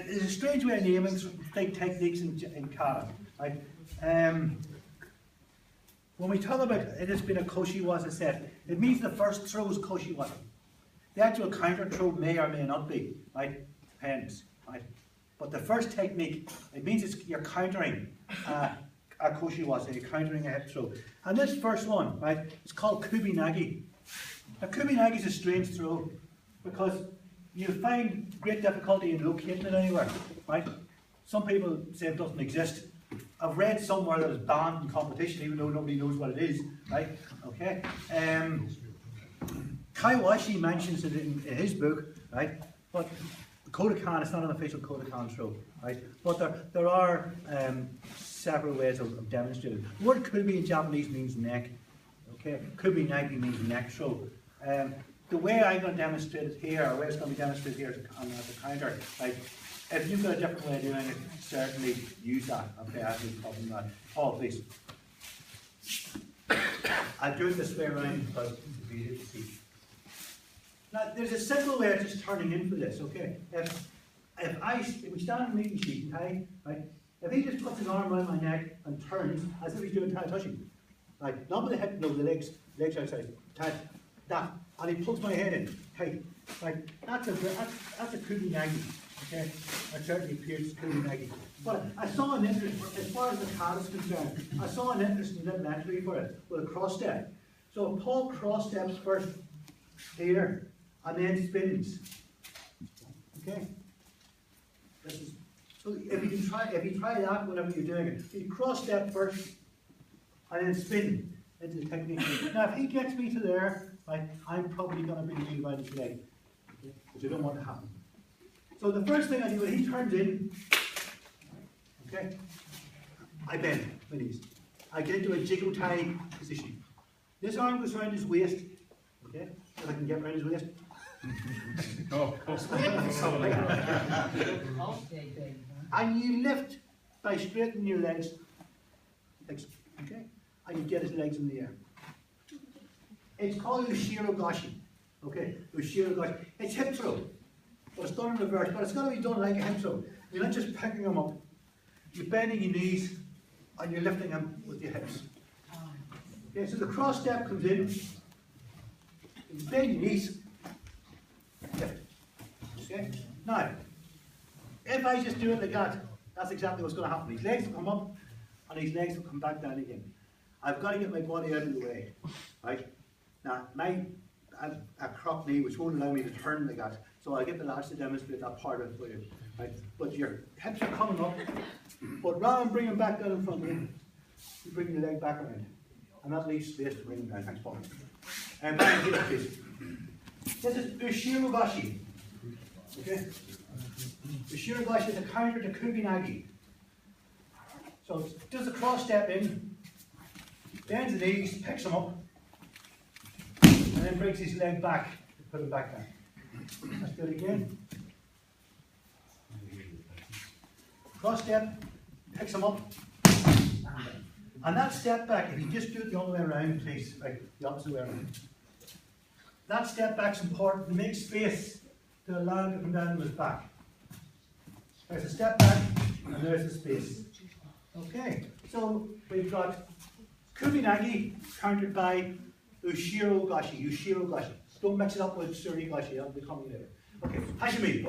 there's a strange way of naming big techniques in kata. Right? When we talk about it has been a koshiwaza set, it means the first throw is koshiwaza. The actual counter throw may or may not be, right? Depends, right? But the first technique, it means you're countering a koshiwaza, you're countering a hip throw. And this first one, right, it's called Kubi Nage. Now, Kubi Nage is a strange throw because you find great difficulty in locating it anywhere, right? Some people say it doesn't exist. I've read somewhere that it's banned in competition, even though nobody knows what it is, right? Okay. Kaiwashi mentions it in his book, right? But Kodokan, it's not an official Kodokan throw, right? But there are several ways of demonstrating. The word Kubi in Japanese means neck, okay? Kubi Nage means neck throw. The way I'm going to demonstrate it here, or the way it's going to be demonstrated here as a counter, right? If you've got a different way of doing it, certainly use that. Okay, I have no problem with that. Oh, please. I'll do it this way around because it's easier to see. Now, there's a simple way of just turning in for this, okay? If we stand on the meeting sheet, okay, right? If he just puts his arm around my neck and turns as if he's doing tai touching, right? Not with the hip, no, the legs outside, tight, that, and he pulls my head in, tight, right? That's a Kubi Nage, okay? That certainly appears Kubi Nage. But I saw an interest, as far as the kata is concerned, I saw an interesting little entry for it with a cross step. So Paul cross steps first here, and then spins. Okay. So if you try that whenever you're doing it, you cross step first, and then spin into the technique. Now, if he gets me to there, right, I'm probably going to be leaving by his leg, okay, which I don't want to happen. So the first thing I do when he turns in, okay, I bend my knees. I get into a jigotai position. This arm goes around his waist, okay, if I can get around his waist. And you lift by straightening your legs, okay, and you get his legs in the air. It's called Ushiro Goshi, okay, Ushiro Goshi. It's hip throw, but it's done in reverse, but it's got to be done like a hip throw. You're not just picking them up, you're bending your knees and you're lifting them with your hips. Okay, so the cross step comes in, you bend your knees, lift. Okay? Now, if I just do it like that, that's exactly what's going to happen. These legs will come up and these legs will come back down again. I've got to get my body out of the way. Right? Now, I have a crop knee which won't allow me to turn like that, so I'll get the lads to demonstrate that part of it for you. Right? But your hips are coming up, but rather than bring them back down in front of you, you bring the leg back around. And that leaves space to bring them down. Thanks, Paul. Back here, please. This is Ushiro Goshi. Okay? Ushiro Goshi is a counter to Kubi Nage. So it does a cross step in, bends the knees, picks them up, and then brings his leg back to put him back down. Let's do it again. Cross step, picks him up, and that step back, if you just do it the other way around, please, like the opposite way around. That step back's important to make space to allow him to come down on his back. There's a step back, and there's the space. Okay, so we've got Kubi Nage countered by Ushiro Goshi. Don't mix it up with Suri Goshi, that'll be coming later. Okay, Hashimi.